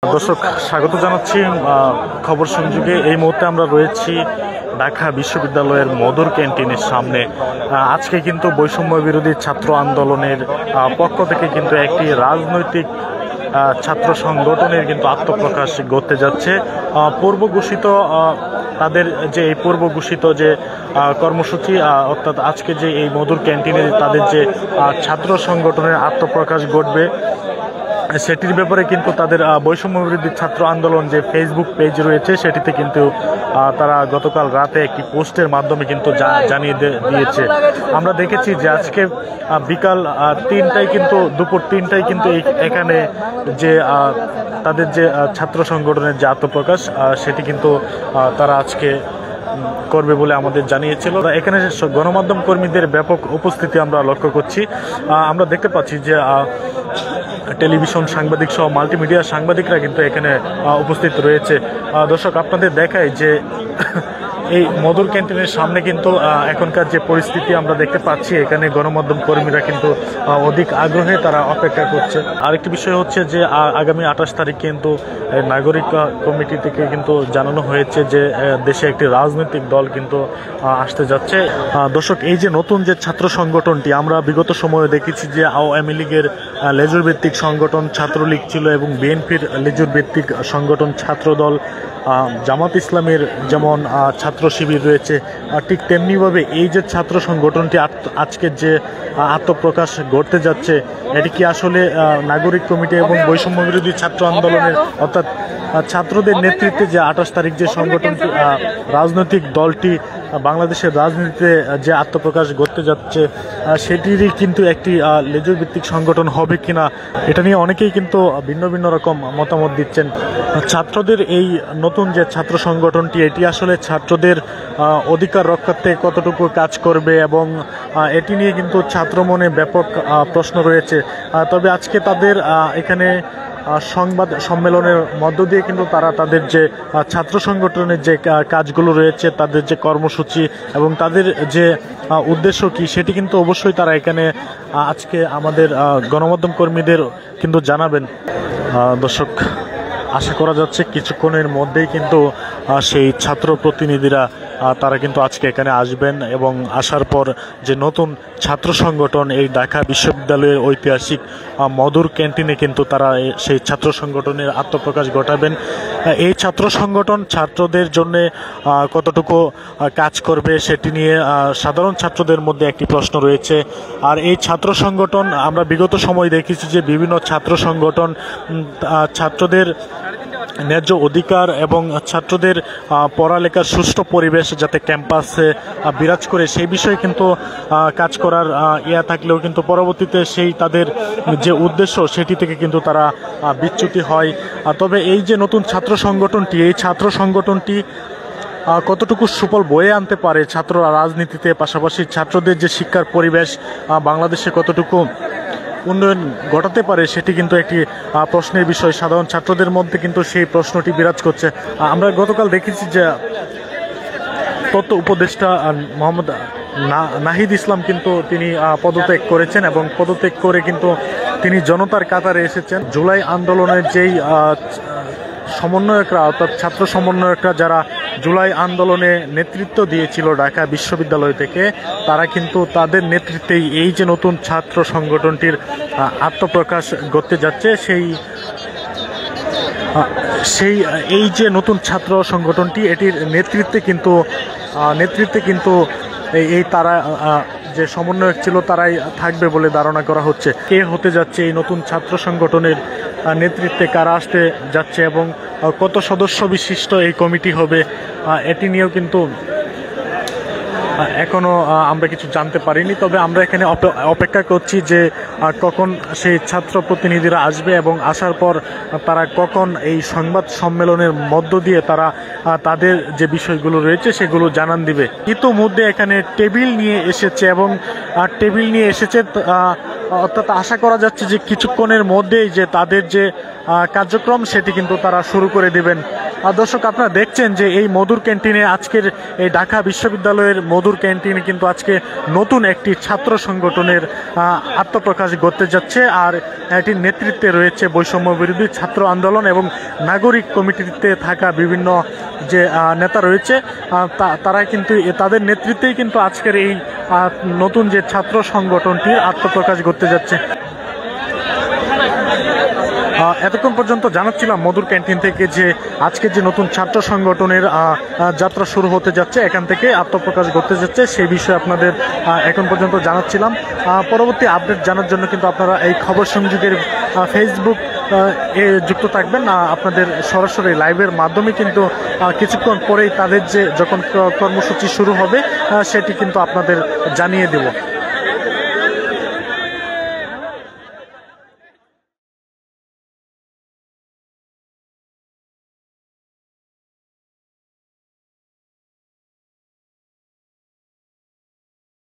দর্শক স্বাগত জানাচ্ছি খবর সংযোগে। এই মুহূর্তে আমরা রয়েছি ঢাকা বিশ্ববিদ্যালয়ের মধুর ক্যান্টিনের সামনে। আজকে কিন্তু বৈষম্য বিরোধী ছাত্র আন্দোলনের পক্ষ থেকে কিন্তু একটি রাজনৈতিক ছাত্র সংগঠনের কিন্তু আত্মপ্রকাশ ঘটতে যাচ্ছে। পূর্ব ঘোষিত তাদের যে এই পূর্ব ঘোষিত যে কর্মসূচি, অর্থাৎ আজকে যে এই মধুর ক্যান্টিনে তাদের যে ছাত্র সংগঠনের আত্মপ্রকাশ ঘটবে, সেটির ব্যাপারে কিন্তু তাদের বৈষম্য বিরোধী ছাত্র আন্দোলন যে ফেসবুক পেজ রয়েছে সেটিতে কিন্তু তারা গতকাল রাতে একটি পোস্টের মাধ্যমে কিন্তু জানিয়ে দিয়েছে। আমরা দেখেছি যে আজকে বিকাল 3টায় কিন্তু দুপুর 3টায় কিন্তু এখানে যে তাদের যে ছাত্র সংগঠনের যে আত্মপ্রকাশ সেটি কিন্তু তারা আজকে করবে বলে আমাদের জানিয়েছিল। এখানে গণমাধ্যম কর্মীদের ব্যাপক উপস্থিতি আমরা লক্ষ্য করছি। আমরা দেখতে পাচ্ছি যে টেলিভিশন সাংবাদিক সহ মাল্টিমিডিয়া সাংবাদিকরা কিন্তু এখানে উপস্থিত রয়েছে। দর্শক আপনাদের দেখায় যে এই মধুর ক্যান্টিনের সামনে কিন্তু এখনকার যে পরিস্থিতি আমরা দেখতে পাচ্ছি, এখানে গণমাধ্যম কর্মীরা কিন্তু অধিক আগ্রহে তারা অপেক্ষা করছে। আরেকটি বিষয় হচ্ছে যে আগামী 28 তারিখ কিন্তু নাগরিক কমিটি থেকে কিন্তু জানানো হয়েছে যে দেশে একটি রাজনৈতিক দল কিন্তু আসতে যাচ্ছে। দর্শক, এই যে নতুন যে ছাত্র সংগঠনটি, আমরা বিগত সময়ে দেখেছি যে আওয়ামী লীগের লেজুর ভিত্তিক সংগঠন ছাত্রলীগ ছিল এবং বিএনপির লেজুর ভিত্তিক সংগঠন ছাত্রদল, জামাত ইসলামের যেমন ছাত্র শিবির রয়েছে, ঠিক তেমনিভাবে এই যে ছাত্র সংগঠনটি আজকের যে আত্মপ্রকাশ ঘটতে যাচ্ছে, এটি কি আসলে নাগরিক কমিটি এবং বৈষম্য বিরোধী ছাত্র আন্দোলনের অর্থাৎ ছাত্রদের নেতৃত্বে যে 28 তারিখ যে সংগঠনটি রাজনৈতিক দলটি বাংলাদেশের রাজনীতিতে যে আত্মপ্রকাশ ঘটতে যাচ্ছে সেটিরই কিন্তু একটি লেজুর ভিত্তিক সংগঠন হবে কিনা, এটা নিয়ে অনেকেই কিন্তু ভিন্ন ভিন্ন রকম মতামত দিচ্ছেন। ছাত্রদের এই নতুন যে ছাত্র সংগঠনটি, এটি আসলে ছাত্রদের অধিকার রক্ষার্থে কতটুকু কাজ করবে এবং এটি নিয়ে কিন্তু ছাত্র মনে ব্যাপক প্রশ্ন রয়েছে। তবে আজকে তাদের এখানে সংবাদ সম্মেলনের মধ্য দিয়ে কিন্তু তারা তাদের যে ছাত্র সংগঠনের যে কাজগুলো রয়েছে, তাদের যে কর্মসূচি এবং তাদের যে উদ্দেশ্য কি, সেটি কিন্তু অবশ্যই তারা এখানে আজকে আমাদের গণমাধ্যম কর্মীদের কিন্তু জানাবেন। দর্শক, আশা করা যাচ্ছে কিছুক্ষণের মধ্যেই কিন্তু সেই ছাত্র প্রতিনিধিরা তারা কিন্তু আজকে এখানে আসবেন এবং আসার পর যে নতুন ছাত্র সংগঠন এই ঢাকা বিশ্ববিদ্যালয়ের ঐতিহাসিক মধুর ক্যান্টিনে কিন্তু তারা সেই ছাত্র সংগঠনের আত্মপ্রকাশ ঘটাবেন। এই ছাত্র সংগঠন ছাত্রদের জন্য কতটুকু কাজ করবে সেটি নিয়ে সাধারণ ছাত্রদের মধ্যে একটি প্রশ্ন রয়েছে। আর এই ছাত্র সংগঠন আমরা বিগত সময় দেখেছি যে বিভিন্ন ছাত্র সংগঠন ছাত্রদের ন্যায্য অধিকার এবং ছাত্রদের পড়ালেখার সুষ্ঠু পরিবেশ যাতে ক্যাম্পাসে বিরাজ করে সেই বিষয়ে কিন্তু কাজ করার থাকলেও কিন্তু পরবর্তীতে সেই তাদের যে উদ্দেশ্য সেটি থেকে কিন্তু তারা বিচ্যুতি হয়। তবে এই যে নতুন ছাত্র সংগঠনটি, এই ছাত্র সংগঠনটি কতটুকু সুফল বয়ে আনতে পারে ছাত্র রাজনীতিতে, পাশাপাশি ছাত্রদের যে শিক্ষার পরিবেশ বাংলাদেশে কতটুকু উন্নয়ন ঘটাতে পারে সেটি কিন্তু একটি প্রশ্নের বিষয়। সাধারণ ছাত্রদের মধ্যে কিন্তু সেই প্রশ্নটি বিরাজ করছে। আমরা গতকাল দেখেছি যে তথ্য উপদেষ্টা মোহাম্মদ নাহিদ ইসলাম কিন্তু তিনি পদত্যাগ করেছেন এবং পদত্যাগ করে কিন্তু তিনি জনতার কাতারে এসেছেন। জুলাই আন্দোলনের যেই সমন্বয়করা অর্থাৎ ছাত্র সমন্বয়করা যারা জুলাই আন্দোলনে নেতৃত্ব দিয়েছিল ঢাকা বিশ্ববিদ্যালয় থেকে, তারা কিন্তু তাদের নেতৃত্বেই এই যে নতুন ছাত্র সংগঠনটির আত্মপ্রকাশ ঘটতে যাচ্ছে, এই যে নতুন ছাত্র সংগঠনটি এটির নেতৃত্বে কিন্তু এই তারা যে সমন্বয়ক ছিল তারাই থাকবে বলে ধারণা করা হচ্ছে। কে হতে যাচ্ছে এই নতুন ছাত্র সংগঠনের নেতৃত্বে, কারা আসতে যাচ্ছে এবং কত সদস্য বিশিষ্ট এই কমিটি হবে, এটি নিয়েও কিন্তু এখনো আমরা কিছু জানতে পারিনি। তবে আমরা এখানে অপেক্ষা করছি যে কখন সেই ছাত্র প্রতিনিধিরা আসবে এবং আসার পর তারা কখন এই সংবাদ সম্মেলনের মধ্য দিয়ে তারা তাদের যে বিষয়গুলো রয়েছে সেগুলো জানান দিবে। ইতোমধ্যে এখানে টেবিল নিয়ে এসেছে অর্থাৎ আশা করা যাচ্ছে যে কিছুক্ষণের মধ্যেই যে তাদের যে কার্যক্রম সেটি কিন্তু তারা শুরু করে দেবেন। দর্শক আপনারা দেখছেন যে এই মধুর ক্যান্টিনে আজকের এই ঢাকা বিশ্ববিদ্যালয়ের মধুর ক্যান্টিনে কিন্তু আজকে নতুন একটি ছাত্র সংগঠনের আত্মপ্রকাশ করতে যাচ্ছে। আর এটির নেতৃত্বে রয়েছে বৈষম্য বিরোধী ছাত্র আন্দোলন এবং নাগরিক কমিটিতে থাকা বিভিন্ন যে নেতা রয়েছে, তারা কিন্তু তাদের নেতৃত্বেই কিন্তু আজকের এই নতুন যে ছাত্র সংগঠনটির আত্মপ্রকাশ করতে যাচ্ছে। এতক্ষণ পর্যন্ত জানাচ্ছিলাম মধুর ক্যান্টিন থেকে যে আজকে যে নতুন ছাত্র সংগঠনের যাত্রা শুরু হতে যাচ্ছে, এখান থেকে আত্মপ্রকাশ করতে যাচ্ছে, সেই বিষয়ে আপনাদের এখন পর্যন্ত জানাচ্ছিলাম। পরবর্তী আপডেট জানার জন্য কিন্তু আপনারা এই খবর সংযোগের ফেসবুক যুক্ত থাকবেন। আপনাদের সরাসরি লাইভের মাধ্যমে কিন্তু কিছুক্ষণ পরেই তাদের যে যখন কর্মসূচি শুরু হবে সেটি কিন্তু আপনাদের জানিয়ে দেব।